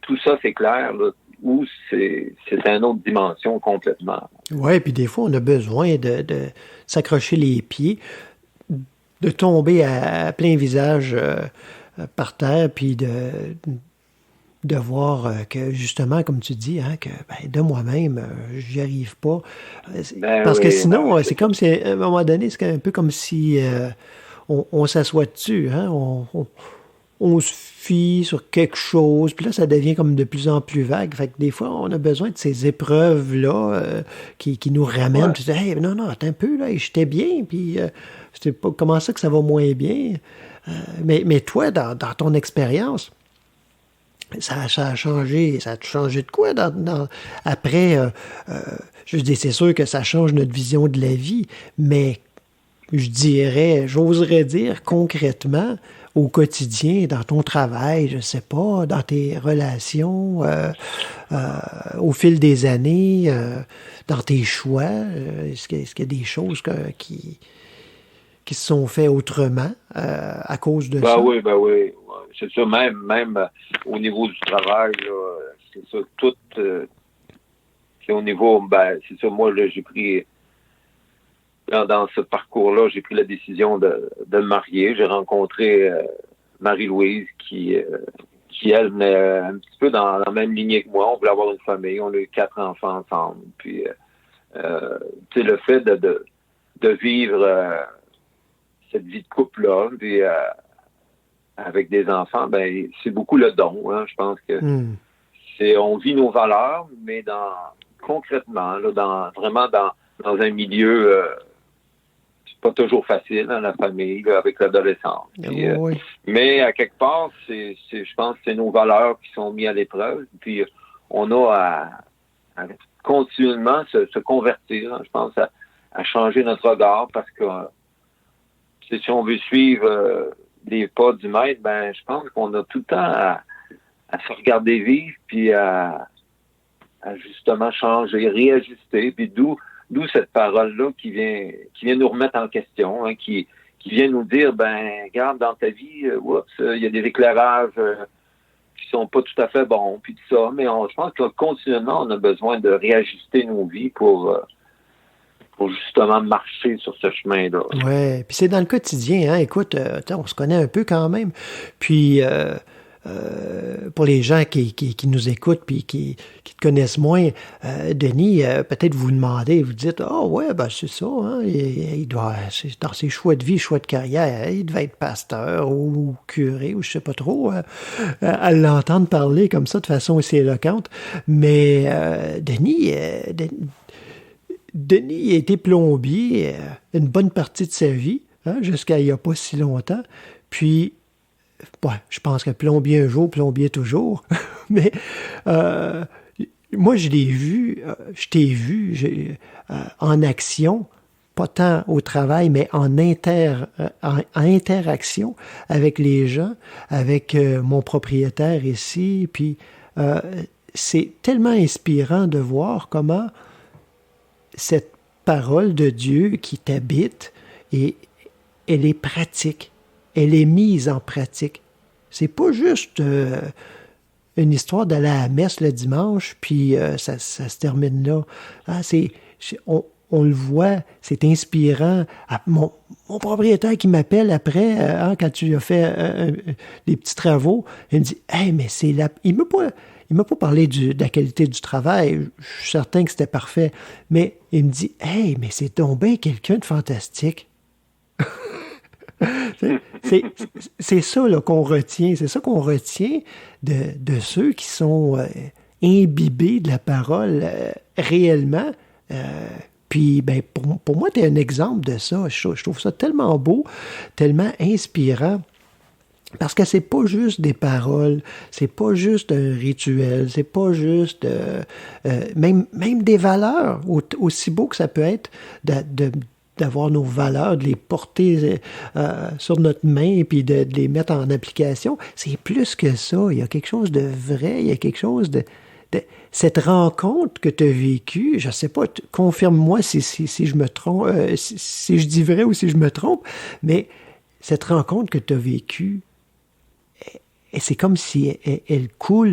tout ça c'est clair, là, où c'est une autre dimension complètement. Oui, puis des fois, on a besoin de s'accrocher les pieds, de tomber à plein visage par terre, puis de voir que, justement, comme tu dis, hein, que ben, de moi-même, j'y arrive pas. Parce que sinon, c'est comme si, à un moment donné, c'est un peu comme si on s'assoit dessus, hein, on se fie sur quelque chose, puis là, ça devient comme de plus en plus vague. Fait que des fois, on a besoin de ces épreuves-là qui nous ramènent. Ouais. Tu dis, hey, non, attends un peu, là, j'étais bien, puis c'était pas comment ça que ça va moins bien. Mais toi, dans ton expérience, ça a changé. Ça a changé de quoi après? Je dis, c'est sûr que ça change notre vision de la vie, mais j'oserais dire concrètement, au quotidien, dans ton travail, je sais pas, dans tes relations, au fil des années, dans tes choix, est-ce qu'il y a des choses qui se sont faites autrement à cause de ça? Ben oui. Ouais. C'est ça, même au niveau du travail, là, c'est ça, tout, c'est au niveau, ben, c'est ça, moi, là, j'ai pris, dans ce parcours-là, j'ai pris la décision de me marier. J'ai rencontré Marie-Louise qui, elle, venait un petit peu dans la même lignée que moi. On voulait avoir une famille. On a eu 4 enfants ensemble. Puis, tu sais, le fait de vivre cette vie de couple-là, puis avec des enfants, ben c'est beaucoup le don. Hein. Je pense que on vit nos valeurs, mais concrètement, là, vraiment dans un milieu c'est pas toujours facile, hein, la famille, là, avec l'adolescence. Puis, Oui. mais à quelque part, je pense que c'est nos valeurs qui sont mises à l'épreuve. Puis on a à continuellement se convertir, hein, je pense, à changer notre regard, parce que si on veut suivre les pas du maître, ben je pense qu'on a tout le temps à se regarder vivre, puis à justement changer, réajuster, puis d'où cette parole-là qui vient nous remettre en question, hein, qui vient nous dire, ben regarde, dans ta vie, il y a des éclairages qui sont pas tout à fait bons, puis tout ça, mais je pense que continuellement, on a besoin de réajuster nos vies pour justement marcher sur ce chemin-là. Oui, puis c'est dans le quotidien, hein. Écoute, on se connaît un peu quand même. Puis, pour les gens qui nous écoutent puis qui te connaissent moins, Denis, peut-être vous demandez, vous dites, ouais, ben c'est ça, hein, il doit, c'est dans ses choix de vie, choix de carrière, il devait être pasteur ou curé ou je sais pas trop, à l'entendre parler comme ça de façon aussi éloquente. Mais Denis a été plombier une bonne partie de sa vie, hein, jusqu'à il n'y a pas si longtemps. Puis, je pense que plombier un jour, plombier toujours. Mais moi, je t'ai vu en action, pas tant au travail, mais en interaction avec les gens, avec mon propriétaire ici. Puis, c'est tellement inspirant de voir comment cette parole de Dieu qui t'habite, et elle est pratique. Elle est mise en pratique. C'est pas juste une histoire d'aller à la messe le dimanche, puis ça se termine là. Ah, on le voit, c'est inspirant. Mon propriétaire qui m'appelle après, quand tu as fait des petits travaux, il me dit « Hey, mais c'est là... » Il m'a pas parlé de la qualité du travail. Je suis certain que c'était parfait. Mais il me dit « Hey, mais c'est donc bien quelqu'un de fantastique. » C'est ça là, qu'on retient. C'est ça qu'on retient de ceux qui sont imbibés de la parole réellement. Puis, ben, pour moi, tu es un exemple de ça. Je trouve ça tellement beau, tellement inspirant. Parce que c'est pas juste des paroles, c'est pas juste un rituel, c'est pas juste même des valeurs, aussi beau que ça peut être d'avoir nos valeurs, de les porter sur notre main et puis de les mettre en application. C'est plus que ça. Il y a quelque chose de vrai, il y a quelque chose de cette rencontre que tu as vécue, je sais pas, confirme-moi si je me trompe, si je dis vrai ou si je me trompe, mais cette rencontre que tu as vécue, et c'est comme si elle coule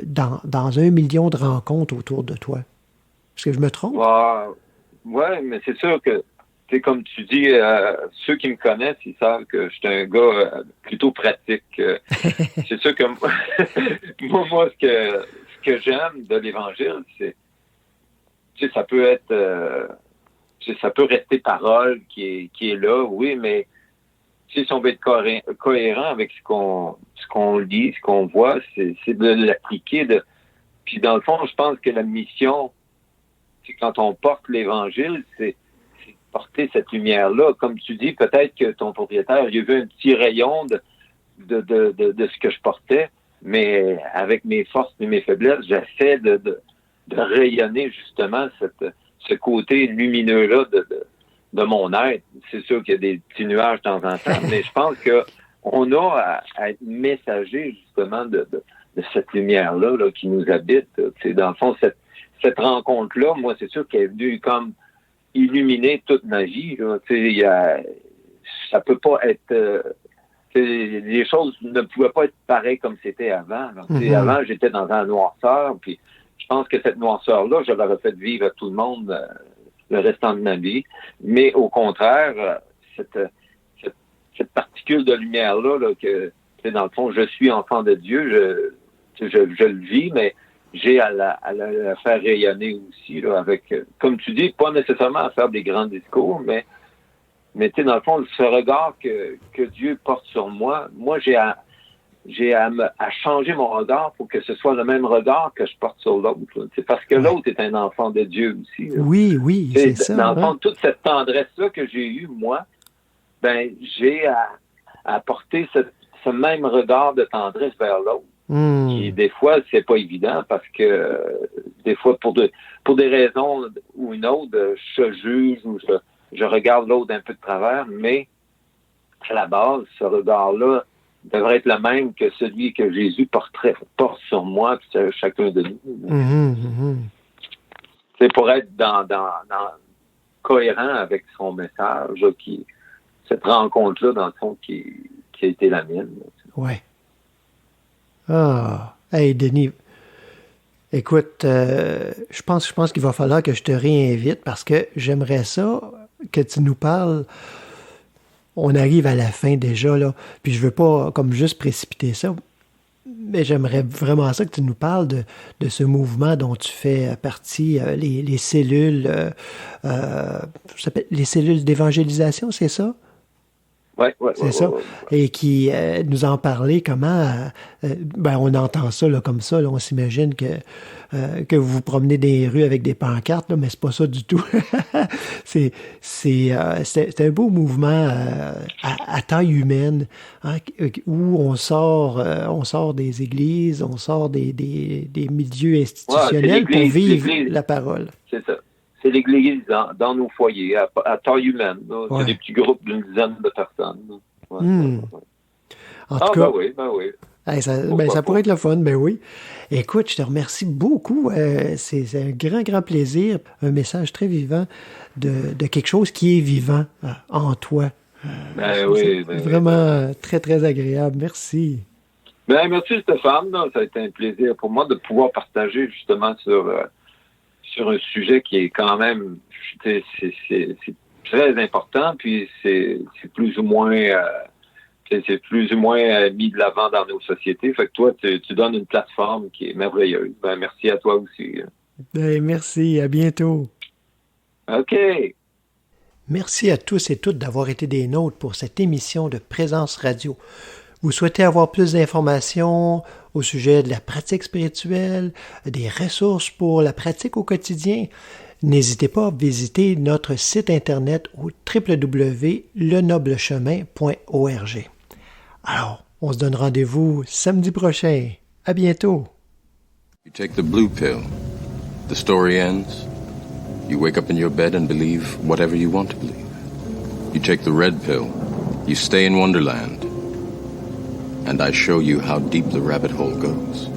dans 1 million de rencontres autour de toi. Est-ce que je me trompe? Ouais, mais c'est sûr que, tu sais, comme tu dis, ceux qui me connaissent, ils savent que je suis un gars plutôt pratique. C'est sûr que moi, ce que j'aime de l'Évangile, c'est, tu sais, ça peut être, ça peut rester parole qui est là, oui, mais si on veut être cohérent avec ce qu'on lit, ce qu'on voit, c'est de l'appliquer. Puis dans le fond, je pense que la mission, c'est quand on porte l'Évangile, c'est porter cette lumière-là. Comme tu dis, peut-être que ton propriétaire, il a vu un petit rayon de ce que je portais, mais avec mes forces et mes faiblesses, j'essaie de rayonner justement ce côté lumineux-là de mon être. C'est sûr qu'il y a des petits nuages de temps en temps, mais je pense qu'on a à être messager justement de cette lumière-là là, qui nous habite. C'est dans le fond, cette rencontre-là, moi, c'est sûr qu'elle est venue comme illuminer toute ma vie. Là. Ça peut pas être... les choses ne pouvaient pas être pareilles comme c'était avant. Mm-hmm. Avant, j'étais dans un noirceur, puis je pense que cette noirceur-là, je l'aurais fait vivre à tout le monde le restant de ma vie. Mais au contraire, cette particule de lumière-là, là, que dans le fond, je suis enfant de Dieu, je le vis, mais j'ai à la faire rayonner aussi, là, avec, comme tu dis, pas nécessairement à faire des grands discours, mais tu sais, dans le fond, ce regard que Dieu porte sur moi, j'ai à changer mon regard pour que ce soit le même regard que je porte sur l'autre. C'est parce que l'autre est un enfant de Dieu aussi. Là. Oui, c'est ça. Dans le fond, toute cette tendresse-là que j'ai eue, moi, ben j'ai à porter ce même regard de tendresse vers l'autre. Qui, des fois, c'est pas évident parce que des fois, pour des raisons ou une autre, je juge ou je regarde l'autre d'un peu de travers, mais à la base, ce regard-là devrait être le même que celui que Jésus porte sur moi puis sur chacun de nous. C'est pour être dans cohérent avec son message, cette rencontre-là, dans le fond, qui a été la mienne. Ouais. Ah, hey Denis, écoute, je pense qu'il va falloir que je te réinvite parce que j'aimerais ça que tu nous parles. On arrive à la fin déjà, là, puis je veux pas comme juste précipiter ça, mais j'aimerais vraiment ça que tu nous parles de ce mouvement dont tu fais partie, les cellules, les cellules d'évangélisation, c'est ça? Oui, c'est ça. Et qui nous en parlait comment... on entend ça là, comme ça. Là, on s'imagine que vous vous promenez des rues avec des pancartes, là, mais c'est pas ça du tout. c'est un beau mouvement à taille humaine, hein, où on sort des églises, on sort des milieux institutionnels pour vivre la parole. C'est ça. C'est l'Église dans nos foyers, à taille humaine. C'est des petits groupes d'une dizaine de personnes. En tout cas, ben oui. Ça pourrait être le fun, ben oui. Écoute, je te remercie beaucoup. C'est un grand plaisir, un message très vivant de quelque chose qui est vivant en toi. Vraiment très, très agréable. Merci. Merci Stéphane. Ça a été un plaisir pour moi de pouvoir partager justement sur un sujet qui est quand même c'est très important, puis c'est plus ou moins mis de l'avant dans nos sociétés. Fait que toi, tu donnes une plateforme qui est merveilleuse. Merci à toi aussi. Merci, à bientôt. OK. Merci à tous et toutes d'avoir été des nôtres pour cette émission de Présence Radio. Vous souhaitez avoir plus d'informations au sujet de la pratique spirituelle, des ressources pour la pratique au quotidien, N'hésitez pas à visiter notre site internet au www.lenoblechemin.org. Alors, on se donne rendez-vous samedi prochain. À bientôt. You take the blue pill. The story ends. You wake up in your bed and believe whatever you want to believe. You take the red pill. You stay in Wonderland. And I show you how deep the rabbit hole goes.